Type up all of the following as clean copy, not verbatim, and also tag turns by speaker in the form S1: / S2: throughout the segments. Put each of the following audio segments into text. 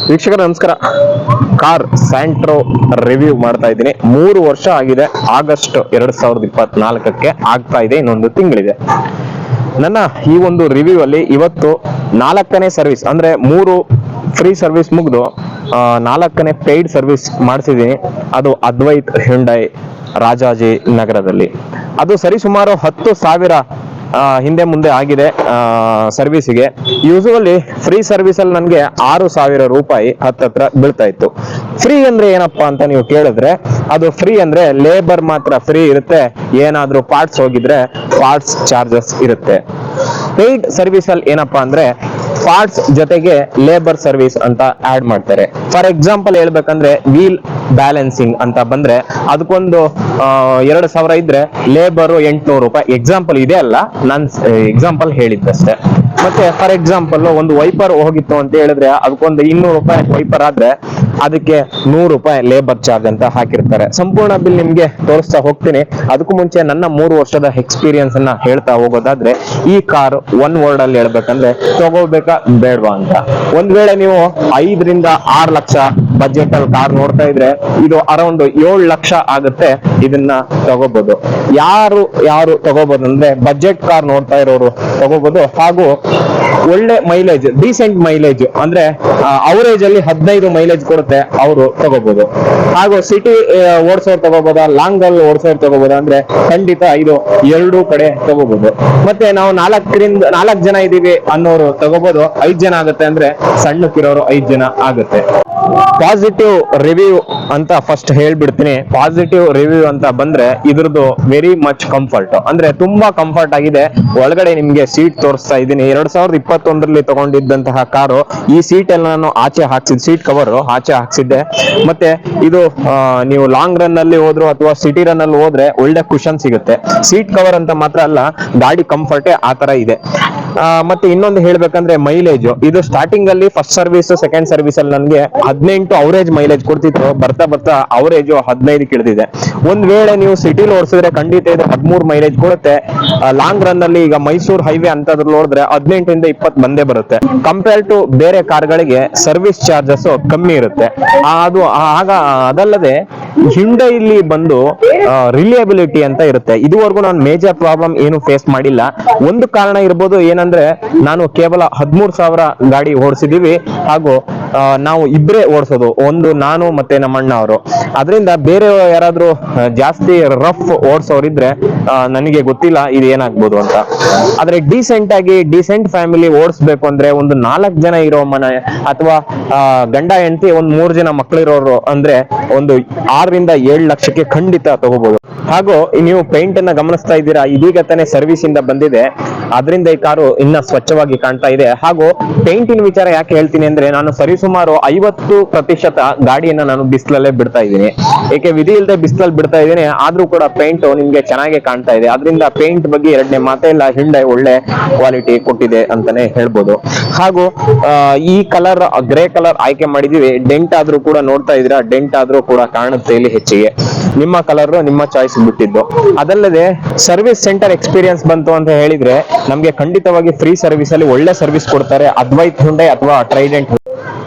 S1: ವೀಕ್ಷಕರ ನಮಸ್ಕಾರ. Car Santro review ಮಾಡ್ತಾ ಇದ್ದೀನಿ. 3 ವರ್ಷ ಆಗಿದೆ. ಆಗಸ್ಟ್ 2024ಕ್ಕೆ ಆಗ್ತಾ ಇದೆ, ಇನ್ನೊಂದು ತಿಂಗಳಿದೆ. ನನ್ನ ಈ ಒಂದು ರಿವ್ಯೂ ಅಲ್ಲಿ ಇವತ್ತು 4ನೇ ಸರ್ವಿಸ್ ಅಂದ್ರೆ 3 ಫ್ರೀ ಸರ್ವಿಸ್ ಮುಗಿದು 4ನೇ ಪೇಯ್ಡ್ ಸರ್ವಿಸ್ ಮಾಡಿಸಿದ್ದೀನಿ. ಅದು ಅದ್ವೈತ್ ಹ್ಯುಂಡೈ ರಾಜಾಜಿ ನಗರದಲ್ಲಿ. ಅದು ಸರಿಸುಮಾರು 10,000 ಹಿಂದೆ ಮುಂದೆ ಆಗಿದೆ ಸರ್ವಿಸಿಗೆ. ಯೂಶುವಲಿ ಫ್ರೀ ಸರ್ವಿಸ್ ಅಲ್ಲಿ ನನಗೆ 6,000 ರೂಪಾಯಿ ಹತ್ತತ್ರ ಬೀಳ್ತಾ ಇತ್ತು. ಫ್ರೀ ಅಂದ್ರೆ ಏನಪ್ಪಾ ಅಂತ ನೀವು ಕೇಳಿದ್ರೆ, ಅದು ಫ್ರೀ ಅಂದ್ರೆ ಲೇಬರ್ ಮಾತ್ರ ಫ್ರೀ ಇರುತ್ತೆ. ಏನಾದ್ರೂ ಪಾರ್ಟ್ಸ್ ಹೋಗಿದ್ರೆ ಪಾರ್ಟ್ಸ್ ಚಾರ್ಜಸ್ ಇರುತ್ತೆ. ಪೇಯ್ಡ್ ಸರ್ವಿಸ್ ಅಲ್ಲಿ ಏನಪ್ಪಾ ಅಂದ್ರೆ ಪಾರ್ಟ್ಸ್ ಜೊತೆಗೆ ಲೇಬರ್ ಸರ್ವಿಸ್ ಅಂತ ಆಡ್ ಮಾಡ್ತಾರೆ. ಫಾರ್ ಎಕ್ಸಾಂಪಲ್ ಹೇಳ್ಬೇಕಂದ್ರೆ ವೀಲ್ ಬ್ಯಾಲೆನ್ಸಿಂಗ್ ಅಂತ ಬಂದ್ರೆ ಅದಕ್ಕೊಂದು 2,000 ಇದ್ರೆ ಲೇಬರ್ 800 ರೂಪಾಯಿ. ಎಕ್ಸಾಂಪಲ್ ಇದೆ ಅಲ್ಲ, ನಾನು ಎಕ್ಸಾಂಪಲ್ ಹೇಳಿದ್ದಷ್ಟೇ. ಮತ್ತೆ ಫಾರ್ ಎಕ್ಸಾಂಪಲ್ ಒಂದು ವೈಪರ್ ಹೋಗಿತ್ತು ಅಂತ ಹೇಳಿದ್ರೆ ಅದಕ್ಕೊಂದು 200 ರೂಪಾಯಿ ವೈಪರ್ ಆದ್ರೆ ಅದಕ್ಕೆ 100 ರೂಪಾಯಿ ಲೇಬರ್ ಚಾರ್ಜ್ ಅಂತ ಹಾಕಿರ್ತಾರೆ. ಸಂಪೂರ್ಣ ಬಿಲ್ ನಿಮ್ಗೆ ತೋರಿಸ್ತಾ ಹೋಗ್ತೀನಿ. ಅದಕ್ಕೂ ಮುಂಚೆ ನನ್ನ 3 ವರ್ಷದ ಎಕ್ಸ್ಪೀರಿಯನ್ಸ್ ಅನ್ನ ಹೇಳ್ತಾ ಹೋಗೋದಾದ್ರೆ, ಈ ಕಾರ್ ಒನ್ ವರ್ಡ್ ಅಲ್ಲಿ ಹೇಳ್ಬೇಕಂದ್ರೆ ತಗೋಬೇಕಾ ಬೇಡವಾ ಅಂತ. ಒಂದ್ ವೇಳೆ ನೀವು 5 ರಿಂದ 6 ಲಕ್ಷ ಬಜೆಟ್ ಅಲ್ಲಿ ಕಾರ್ ನೋಡ್ತಾ ಇದ್ರೆ ಇದು ಅರೌಂಡ್ 7 ಲಕ್ಷ ಆಗುತ್ತೆ. ಇದನ್ನ ತಗೋಬಹುದು. ಯಾರು ತಗೋಬಹುದು ಅಂದ್ರೆ ಬಜೆಟ್ ಕಾರ್ ನೋಡ್ತಾ ಇರೋರು ತಗೋಬಹುದು. ಹಾಗೂ ಒಳ್ಳೆ ಮೈಲೇಜ್, ಡೀಸೆಂಟ್ ಮೈಲೇಜ್ ಅಂದ್ರೆ ಅವರೇಜ್ ಅಲ್ಲಿ 15 ಮೈಲೇಜ್ ಕೊಡುತ್ತೆ, ಅವರು ತಗೋಬಹುದು. ಹಾಗೂ ಸಿಟಿ ಓಡಿಸೋರು ತಗೋಬಹುದಾ, ಲಾಂಗ್ ಅಲ್ಲಿ ಓಡಿಸೋರು ತಗೋಬಹುದಾ ಅಂದ್ರೆ ಖಂಡಿತ ಇದು 2 ಕಡೆ ತಗೋಬಹುದು. ಮತ್ತೆ ನಾವು 4 ಜನ ಇದೀವಿ ಅನ್ನೋರು ತಗೋಬಹುದು. 5 ಜನ ಆಗುತ್ತೆ ಅಂದ್ರೆ ಸಣ್ಣಕ್ಕಿರೋರು 5 ಜನ ಆಗುತ್ತೆ. ಪಾಸಿಟಿವ್ ರಿವ್ಯೂ ಅಂತ ಫಸ್ಟ್ ಹೇಳ್ಬಿಡ್ತೀನಿ. ಪಾಸಿಟಿವ್ ರಿವ್ಯೂ ಅಂತ ಬಂದ್ರೆ ಇದ್ರದ್ದು ವೆರಿ ಮಚ್ ಕಂಫರ್ಟ್, ಅಂದ್ರೆ ತುಂಬಾ ಕಂಫರ್ಟ್ ಆಗಿದೆ. ಒಳಗಡೆ ನಿಮ್ಗೆ ಸೀಟ್ ತೋರಿಸ್ತಾ ಇದ್ದೀನಿ. 2021ರಲ್ಲಿ ತಗೊಂಡಿದ್ದಂತಹ ಕಾರು. ಈ ಸೀಟ್ ಎಲ್ಲ ನಾನು ಆಚೆ ಹಾಕ್ಸಿದ್, ಸೀಟ್ ಕವರ್ ಆಚೆ ಹಾಕ್ಸಿದ್ದೆ. ಮತ್ತೆ ಇದು ನೀವು ಲಾಂಗ್ ರನ್ ಅಲ್ಲಿ ಹೋದ್ರು ಅಥವಾ ಸಿಟಿ ರನ್ ಅಲ್ಲಿ ಹೋದ್ರೆ ಒಳ್ಳೆ ಕುಶನ್ ಸಿಗುತ್ತೆ. ಸೀಟ್ ಕವರ್ ಅಂತ ಮಾತ್ರ ಅಲ್ಲ, ಗಾಡಿ ಕಂಫರ್ಟೇ ಆತರ ಇದೆ. ಮತ್ತೆ ಇನ್ನೊಂದು ಹೇಳ್ಬೇಕಂದ್ರೆ ಮೈಲೇಜ್, ಇದು ಸ್ಟಾರ್ಟಿಂಗ್ ಅಲ್ಲಿ ಫಸ್ಟ್ ಸರ್ವಿಸ್ ಸೆಕೆಂಡ್ ಸರ್ವಿಸ್ ಅಲ್ಲಿ ನನಗೆ 18 ಅವರೇಜ್ ಮೈಲೇಜ್ ಕೊಡ್ತಿತ್ತು. ಬರ್ತಾ ಬರ್ತಾ ಅವರೇಜ್ 15 ಇಳಿದಿದೆ. ಒಂದ್ ವೇಳೆ ನೀವು ಸಿಟಿಲಿ ಓಡಿಸಿದ್ರೆ ಖಂಡಿತ ಇದು 13 ಮೈಲೇಜ್ ಕೊಡುತ್ತೆ. ಲಾಂಗ್ ರನ್ ಅಲ್ಲಿ ಈಗ ಮೈಸೂರು ಹೈವೇ ಅಂತದ್ರಲ್ಲಿ ನೋಡಿದ್ರೆ 18 ರಿಂದ 20 ಬಂದೇ ಬರುತ್ತೆ. ಕಂಪೇರ್ ಟು ಬೇರೆ ಕಾರ್ಗಳಿಗೆ ಸರ್ವಿಸ್ ಚಾರ್ಜಸ್ ಕಮ್ಮಿ ಇರುತ್ತೆ. ಅದಲ್ಲದೆ ಹಿಂಡೈಲಿ ಬಂದು ರಿಲಿಯಬಿಲಿಟಿ ಅಂತ ಇರುತ್ತೆ. ಇದುವರೆಗೂ ನಾನು ಮೇಜರ್ ಪ್ರಾಬ್ಲಮ್ ಏನು ಫೇಸ್ ಮಾಡಿಲ್ಲ. ಒಂದು ಕಾರಣ ಇರ್ಬೋದು, ಏನಂದ್ರೆ ನಾನು ಕೇವಲ 13,000 ಗಾಡಿ ಓಡಿಸಿದೀವಿ. ಹಾಗೂ ನಾವು ಇಬ್ಬರೇ ಓಡಿಸೋದು, ಒಂದು ನಾನು ಮತ್ತೆ ನಮ್ಮ ಅಣ್ಣ ಅವರು. ಅದರಿಂದ ಬೇರೆ ಯಾರಾದ್ರೂ ಜಾಸ್ತಿ ರಫ್ ಓಡಿಸೋರಿದ್ರೆ ನನಗೆ ಗೊತ್ತಿಲ್ಲ ಇದು ಏನಾಗ್ಬೋದು ಅಂತ. ಆದ್ರೆ ಡೀಸೆಂಟ್ ಫ್ಯಾಮಿಲಿ ಓಡಿಸ್ಬೇಕು ಅಂದ್ರೆ ಒಂದು 4 ಜನ ಇರೋ ಮನೆ ಅಥವಾ ಗಂಡ ಹೆಂಡತಿ ಒಂದು 3 ಜನ ಮಕ್ಕಳಿರೋರು ಅಂದ್ರೆ ಒಂದು 6 ರಿಂದ 7 ಲಕ್ಷಕ್ಕೆ ಖಂಡಿತ ತಗೋಬಹುದು. ಹಾಗೂ ನೀವು ಪೇಂಟ್ ಅನ್ನ ಗಮನಿಸ್ತಾ ಇದ್ದೀರಾ, ಇದೀಗ ತಾನೇ ಸರ್ವಿಸ್ ಇಂದ ಬಂದಿದೆ. ಅದರಿಂದ ಈ ಕಾರು ಇನ್ನ ಸ್ವಚ್ಛವಾಗಿ ಕಾಣ್ತಾ ಇದೆ. ಹಾಗೂ ಪೇಂಟಿನ ವಿಚಾರ ಯಾಕೆ ಹೇಳ್ತೀನಿ ಅಂದ್ರೆ, ನಾನು ಸರಿಸುಮಾರು 50% ಗಾಡಿಯನ್ನ ನಾನು ಬಿಸಿಲಲ್ಲೇ ಬಿಡ್ತಾ ಇದ್ದೀನಿ. ಏಕೆ ವಿಧಿ ಇಲ್ಲದೆ ಬಿಸಿಲಲ್ಲಿ ಬಿಡ್ತಾ ಇದ್ದೀನಿ. ಆದ್ರೂ ಕೂಡ ಪೇಂಟ್ ನಿಮ್ಗೆ ಚೆನ್ನಾಗಿ ಕಾಣ್ತಾ ಇದೆ. ಅದರಿಂದ ಪೇಂಟ್ ಬಗ್ಗೆ ಎರಡನೇ ಮಾತೇ ಇಲ್ಲ. ಹಿಂಡೆ ಒಳ್ಳೆ ಕ್ವಾಲಿಟಿ ಕೊಟ್ಟಿದೆ ಅಂತಾನೆ ಹೇಳ್ಬೋದು. ಹಾಗೂ ಈ ಕಲರ್ ಗ್ರೇ ಕಲರ್ ಆಯ್ಕೆ ಮಾಡಿದೀವಿ. ಡೆಂಟ್ ಆದ್ರೂ ಕೂಡ ನೋಡ್ತಾ ಇದ್ದೀರಾ, ಡೆಂಟ್ ಆದ್ರೂ ಕೂಡ ಕಾಣುತ್ತೆ ಇಲ್ಲಿ ಹೆಚ್ಚಿಗೆ. ನಿಮ್ಮ ಕಲರ್ ನಿಮ್ಮ ಚಾಯ್ಸ್ ಬಿಟ್ಟಿದ್ದು. ಅದಲ್ಲದೆ ಸರ್ವಿಸ್ ಸೆಂಟರ್ ಎಕ್ಸ್ಪೀರಿಯನ್ಸ್ ಬಂತು ಅಂತ ಹೇಳಿದ್ರೆ ನಮ್ಗೆ ಖಂಡಿತವಾಗಿ ಫ್ರೀ ಸರ್ವಿಸ್ ಅಲ್ಲಿ ಒಳ್ಳೆ ಸರ್ವಿಸ್ ಕೊಡ್ತಾರೆ. ಅದ್ವೈತ್ ಹ್ಯುಂಡೈ ಅಥವಾ ಟ್ರೈಡೆಂಟ್.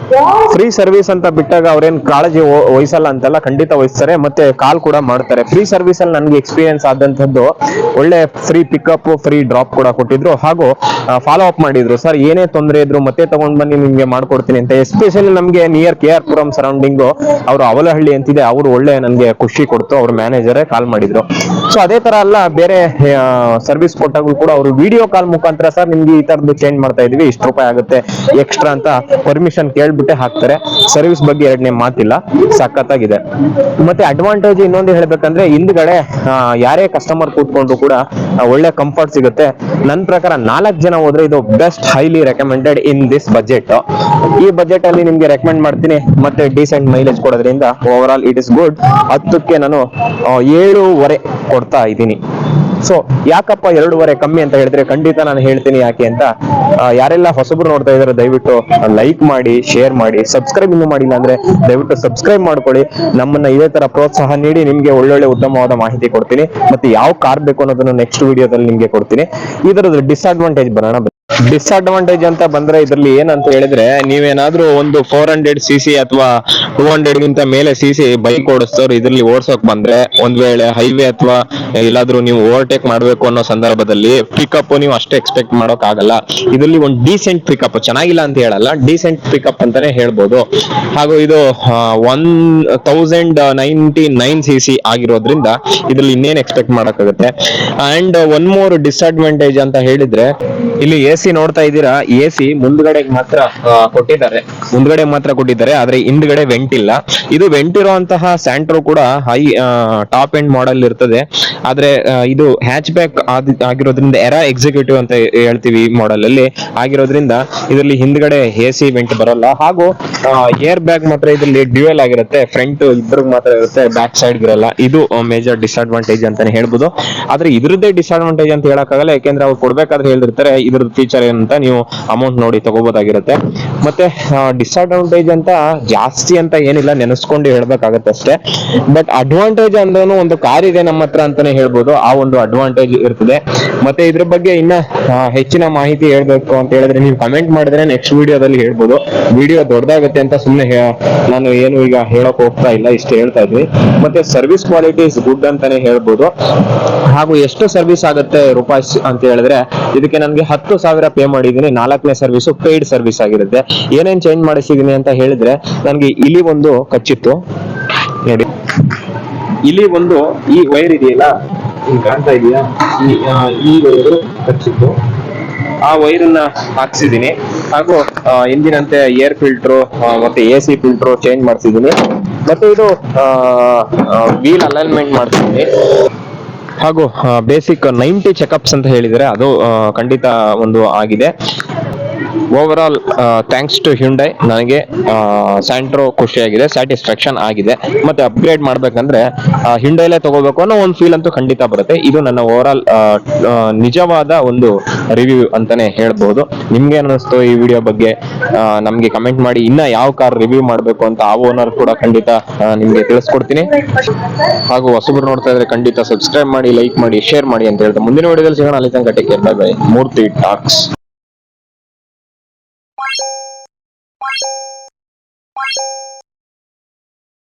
S1: ಫ್ರೀ ಸರ್ವಿಸ್ ಅಂತ ಬಿಟ್ಟಾಗ ಅವ್ರೇನ್ ಕಾಳಜಿ ವಹಿಸಲ್ಲ ಅಂತಲ್ಲ, ಖಂಡಿತ ವಹಿಸ್ತಾರೆ. ಮತ್ತೆ ಕಾಲ್ ಕೂಡ ಮಾಡ್ತಾರೆ. ಫ್ರೀ ಸರ್ವಿಸ್ ಅಲ್ಲಿ ನನ್ಗೆ ಎಕ್ಸ್ಪೀರಿಯನ್ಸ್ ಆದಂತದ್ದು, ಒಳ್ಳೆ ಫ್ರೀ ಪಿಕಪ್ ಫ್ರೀ ಡ್ರಾಪ್ ಕೂಡ ಕೊಟ್ಟಿದ್ರು. ಹಾಗೂ ಫಾಲೋ ಅಪ್ ಮಾಡಿದ್ರು. ಸರ್ ಏನೇ ತೊಂದರೆ ಇದ್ರು ಮತ್ತೆ ತಗೊಂಡ್ ಬನ್ನಿ, ನಿಮ್ಗೆ ಮಾಡ್ಕೊಡ್ತೀನಿ ಅಂತ. ಎಸ್ಪೆಷಲಿ ನಮ್ಗೆ ನಿಯರ್ KR ಪುರಂ ಸರೌಂಡಿಂಗ್ ಅವರು ಅವಲಹಳ್ಳಿ ಅಂತಿದೆ, ಅವರು ಒಳ್ಳೆ ನನ್ಗೆ ಖುಷಿ ಕೊಡ್ತು. ಅವ್ರ ಮ್ಯಾನೇಜರೇ ಕಾಲ್ ಮಾಡಿದ್ರು. ಸೊ ಅದೇ ತರ ಅಲ್ಲ, ಬೇರೆ ಸರ್ವಿಸ್ ಕೊಟ್ಟಾಗೂ ಕೂಡ ಅವರು ವಿಡಿಯೋ ಕಾಲ್ ಮುಖಾಂತರ ಸರ್ ನಿಮ್ಗೆ ಈ ತರದ್ದು ಚೇಂಜ್ ಮಾಡ್ತಾ ಇದೀವಿ, ಇಷ್ಟು ರೂಪಾಯಿ ಆಗುತ್ತೆ ಎಕ್ಸ್ಟ್ರಾ ಅಂತ ಪರ್ಮಿಷನ್ ಕೇಳ್ಬಿಟ್ಟೆ ಹಾಕ್ತಾರೆ. ಸರ್ವಿಸ್ ಬಗ್ಗೆ ಎರಡನೇ ಮಾತಿಲ್ಲ, ಸಖತ್ತಾಗಿದೆ. ಮತ್ತೆ ಅಡ್ವಾಂಟೇಜ್ ಇನ್ನೊಂದು ಹೇಳ್ಬೇಕಂದ್ರೆ, ಹಿಂದ್ಗಡೆ ಯಾರೇ ಕಸ್ಟಮರ್ ಕೂತ್ಕೊಂಡ್ರು ಕೂಡ ಒಳ್ಳೆ ಕಂಫರ್ಟ್ ಸಿಗುತ್ತೆ. ನನ್ನ ಪ್ರಕಾರ 4 ಜನ ಹೋದ್ರೆ ಇದು best, highly recommended in this budget. ಈ ಬಜೆಟ್ ಅಲ್ಲಿ ನಿಮ್ಗೆ ರೆಕಮೆಂಡ್ ಮಾಡ್ತೀನಿ. ಮತ್ತೆ ಡೀಸೆಂಟ್ ಮೈಲೇಜ್ ಕೊಡೋದ್ರಿಂದ over all it is good. 10ಕ್ಕೆ ನಾನು 7.5 ಕೊಡ್ತಾ ಇದ್ದೀನಿ. ಸೊ ಯಾಕಪ್ಪ 2.5 ಕಮ್ಮಿ ಅಂತ ಹೇಳಿದ್ರೆ, ಖಂಡಿತ ನಾನು ಹೇಳ್ತೀನಿ ಯಾಕೆ ಅಂತ. ಯಾರೆಲ್ಲ ಹೊಸಬ್ರು ನೋಡ್ತಾ ಇದಾರೆ ದಯವಿಟ್ಟು ಲೈಕ್ ಮಾಡಿ, ಶೇರ್ ಮಾಡಿ, ಸಬ್ಸ್ಕ್ರೈಬ್ ಇನ್ನೂ ಮಾಡಿಲ್ಲ ಅಂದ್ರೆ ದಯವಿಟ್ಟು ಸಬ್ಸ್ಕ್ರೈಬ್ ಮಾಡ್ಕೊಳ್ಳಿ. ನಮ್ಮನ್ನ ಇದೇ ತರ ಪ್ರೋತ್ಸಾಹ ನೀಡಿ. ನಿಮ್ಗೆ ಒಳ್ಳೊಳ್ಳೆ ಉತ್ತಮವಾದ ಮಾಹಿತಿ ಕೊಡ್ತೀನಿ. ಮತ್ತೆ ಯಾವ ಕಾರ್ ಬೇಕು ಅನ್ನೋದನ್ನು ನೆಕ್ಸ್ಟ್ ವಿಡಿಯೋದಲ್ಲಿ ನಿಮ್ಗೆ ಕೊಡ್ತೀನಿ. ಇದರದ್ದು ಡಿಸ್ಅಡ್ವಾಂಟೇಜ್ ಬರೋಣ. ಡಿಸ್ಅಡ್ವಾಂಟೇಜ್ ಅಂತ ಬಂದ್ರೆ ಇದ್ರಲ್ಲಿ ಏನಂತ ಹೇಳಿದ್ರೆ, ನೀವೇನಾದ್ರೂ ಒಂದು 400cc ಅಥವಾ 200ಗಿಂತ ಮೇಲೆ ಸಿಸಿ ಬೈಕ್ ಓಡಿಸ್ತವ್ರು ಇದ್ರಲ್ಲಿ ಓಡ್ಸೋಕ್ ಬಂದ್ರೆ, ಒಂದ್ ವೇಳೆ ಹೈವೇ ಅಥವಾ ಎಲ್ಲಾದ್ರೂ ನೀವು ಓವರ್ಟೇಕ್ ಮಾಡ್ಬೇಕು ಅನ್ನೋ ಸಂದರ್ಭದಲ್ಲಿ ಪಿಕಪ್ ನೀವು ಅಷ್ಟೇ ಎಕ್ಸ್ಪೆಕ್ಟ್ ಮಾಡೋಕ್ ಆಗಲ್ಲ. ಇದರಲ್ಲಿ ಒಂದು ಡೀಸೆಂಟ್ ಪಿಕಪ್, ಚೆನ್ನಾಗಿಲ್ಲ ಅಂತ ಹೇಳಲ್ಲ, ಡೀಸೆಂಟ್ ಪಿಕಪ್ ಅಂತಾನೆ ಹೇಳ್ಬೋದು. ಹಾಗೂ ಇದು 1099cc ಆಗಿರೋದ್ರಿಂದ ಇದ್ರಲ್ಲಿ ಇನ್ನೇನ್ ಎಕ್ಸ್ಪೆಕ್ಟ್ ಮಾಡಕ್ಕಾಗುತ್ತೆ. ಅಂಡ್ ಒನ್ ಮೋರ್ ಡಿಸ್ಅಡ್ವಾಂಟೇಜ್ ಅಂತ ಹೇಳಿದ್ರೆ, ಇಲ್ಲಿ ಎಸಿ ನೋಡ್ತಾ ಇದ್ದೀರಾ, ಎಸಿ ಮುಂದ್ಗಡೆ ಮಾತ್ರ ಕೊಟ್ಟಿದ್ದಾರೆ, ಆದ್ರೆ ಹಿಂದ್ಗಡೆ ವೆಂಟ್ ಇಲ್ಲ. ಇದು ವೆಂಟ್ ಇರುವಂತಹ ಸ್ಯಾಂಟ್ರೋ ಕೂಡ ಹೈ ಟಾಪ್ ಎಂಡ್ ಮಾಡೆಲ್ ಇರ್ತದೆ. ಆದ್ರೆ ಇದು ಹ್ಯಾಚ್ ಬ್ಯಾಕ್ ಆಗಿರೋದ್ರಿಂದ, ಎರಾ ಎಕ್ಸಿಕ್ಯೂಟಿವ್ ಅಂತ ಹೇಳ್ತೀವಿ ಈ ಮಾಡೆಲ್ ಅಲ್ಲಿ ಆಗಿರೋದ್ರಿಂದ ಇದರಲ್ಲಿ ಹಿಂದ್ಗಡೆ ಎಸಿ ವೆಂಟ್ ಬರೋಲ್ಲ. ಹಾಗೂ ಏರ್ ಬ್ಯಾಗ್ ಮಾತ್ರ ಇದರಲ್ಲಿ ಡ್ಯೂಯಲ್ ಆಗಿರುತ್ತೆ, ಫ್ರಂಟ್ ಇಬ್ಬರಿಗೆ ಮಾತ್ರ ಇರುತ್ತೆ, ಬ್ಯಾಕ್ ಸೈಡ್ ಇರಲ್ಲ. ಇದು ಮೇಜರ್ ಡಿಸ್ಅಡ್ವಾಂಟೇಜ್ ಅಂತಾನೆ ಹೇಳ್ಬೋದು. ಆದ್ರೆ ಇದ್ರದ್ದೇ ಡಿಸ್ಅಡ್ವಾಂಟೇಜ್ ಅಂತ ಹೇಳಕ್ಕಾಗಲ್ಲ, ಯಾಕೆಂದ್ರೆ ಅವ್ರು ಕೊಡ್ಬೇಕಾದ್ರೆ ಹೇಳಿರ್ತಾರೆ ಇದ್ರದ್ದು ಫೀಚರ್ ಏನಂತ, ನೀವು ಅಮೌಂಟ್ ನೋಡಿ ತಗೋಬಹುದಾಗಿರುತ್ತೆ. ಮತ್ತೆ ಡಿಸ್ಅಡ್ವಾಂಟೇಜ್ ಅಂತ ಜಾಸ್ತಿ ಅಂತ ಏನಿಲ್ಲ, ನೆನೆಸ್ಕೊಂಡು ಹೇಳ್ಬೇಕಾಗತ್ತೆ ಅಷ್ಟೇ. ಬಟ್ ಅಡ್ವಾಂಟೇಜ್ ಅಂದ್ರೂ ಒಂದು ಕಾರ್ ಇದೆ ನಮ್ಮ ಹತ್ರ ಅಂತಾನೆ ಹೇಳ್ಬೋದು, ಆ ಒಂದು ಅಡ್ವಾಂಟೇಜ್ ಇರ್ತದೆ. ಮತ್ತೆ ಇದ್ರ ಬಗ್ಗೆ ಇನ್ನ ಹೆಚ್ಚಿನ ಮಾಹಿತಿ ಹೇಳ್ಬೇಕು ಅಂತ ಹೇಳಿದ್ರೆ ನೀವು ಕಮೆಂಟ್ ಮಾಡಿದ್ರೆ ನೆಕ್ಸ್ಟ್ ವಿಡಿಯೋದಲ್ಲಿ ಹೇಳ್ಬೋದು. ವಿಡಿಯೋ ದೊಡ್ಡದಾಗುತ್ತೆ ಅಂತ ಸುಮ್ಮನೆ ನಾನು ಏನು ಈಗ ಹೇಳಕ್ ಹೋಗ್ತಾ ಇಲ್ಲ, ಇಷ್ಟು ಹೇಳ್ತಾ ಇದ್ವಿ. ಮತ್ತೆ ಸರ್ವಿಸ್ ಕ್ವಾಲಿಟಿ ಇಸ್ ಗುಡ್ ಅಂತಾನೆ ಹೇಳ್ಬೋದು. ಹಾಗೂ ಎಷ್ಟು ಸರ್ವಿಸ್ ಆಗುತ್ತೆ ರೂಪಾಯಿ ಅಂತ ಹೇಳಿದ್ರೆ, ಇದಕ್ಕೆ ನನಗೆ 10,000 ಪೇ ಮಾಡಿದೀನಿ. 4ನೇ ಸರ್ವಿಸ್ ಪೇಯ್ಡ್ ಸರ್ವಿಸ್ ಆಗಿರುತ್ತೆ. ಏನೇನ್ ಚೇಂಜ್ ಮಾಡಿಸಿದೀನಿ ಅಂತ ಹೇಳಿದ್ರೆ, ನನಗೆ ಇಲ್ಲಿ ಒಂದು ಕಚ್ಚಿತ್ತು ನೋಡಿ, ಇಲ್ಲಿ ಒಂದು ಈ ವೈರ್ ಇದೆಯಲ್ಲ, ಕಾಣ್ತಾ ಇದೆಯಾ, ಈ ವೈರ್ ಕಚ್ಚಿತ್ತು, ಆ ವೈರ್ ಅನ್ನ ಹಾಕ್ಸಿದೀನಿ. ಹಾಗೂ ಎಂದಿನಂತೆ ಏರ್ ಫಿಲ್ಟರ್ ಮತ್ತೆ ಎಸಿ ಫಿಲ್ಟರ್ ಚೇಂಜ್ ಮಾಡಿಸಿದೀನಿ. ಮತ್ತೆ ಇದು ವೀಲ್ ಅಲೈನ್ಮೆಂಟ್ ಮಾಡ್ತಿದ್ದೀನಿ. ಹಾಗೂ ಬೇಸಿಕ್ 90 ಚೆಕಪ್ಸ್ ಅಂತ ಹೇಳಿದರೆ ಅದು ಖಂಡಿತ ಒಂದು ಆಗಿದೆ. Over all thanks to Hyundai, ನನಗೆ ಸ್ಯಾಂಟ್ರೋ ಖುಷಿಯಾಗಿದೆ, ಸ್ಯಾಟಿಸ್ಫ್ಯಾಕ್ಷನ್ ಆಗಿದೆ. ಮತ್ತೆ ಅಪ್ಗ್ರೇಡ್ ಮಾಡ್ಬೇಕಂದ್ರೆ ಹ್ಯುಂಡೈಲೇ ತಗೋಬೇಕು ಅನ್ನೋ ಒಂದು ಫೀಲ್ ಅಂತೂ ಖಂಡಿತ ಬರುತ್ತೆ. ಇದು ನನ್ನ ಓವರ್ ಆಲ್ ನಿಜವಾದ ಒಂದು ರಿವ್ಯೂ ಅಂತಾನೆ ಹೇಳ್ಬೋದು. ನಿಮ್ಗೆ ಅನಿಸ್ತು ಈ ವಿಡಿಯೋ ಬಗ್ಗೆ ನಮ್ಗೆ ಕಮೆಂಟ್ ಮಾಡಿ. ಇನ್ನ ಯಾವ ಕಾರ್ ರಿವ್ಯೂ ಮಾಡ್ಬೇಕು ಅಂತ ಆ ಓನರ್ ಕೂಡ ಖಂಡಿತ ನಿಮ್ಗೆ ತಿಳಿಸ್ಕೊಡ್ತೀನಿ. ಹಾಗೂ ಹೊಸಬರು ನೋಡ್ತಾ ಇದ್ರೆ ಖಂಡಿತ ಸಬ್ಸ್ಕ್ರೈಬ್ ಮಾಡಿ, ಲೈಕ್ ಮಾಡಿ, ಶೇರ್ ಮಾಡಿ ಅಂತ ಹೇಳ್ತಾ ಮುಂದಿನ ವಿಡಿಯೋದಲ್ಲಿ ಸಿಗೋಣ. ಅಲ್ಲಿ ತನಕ ಟೇಕ್ ಕೇರ್, ಬೈ ಬೈ. ಮೂರ್ತಿ ಟಾಕ್ಸ್.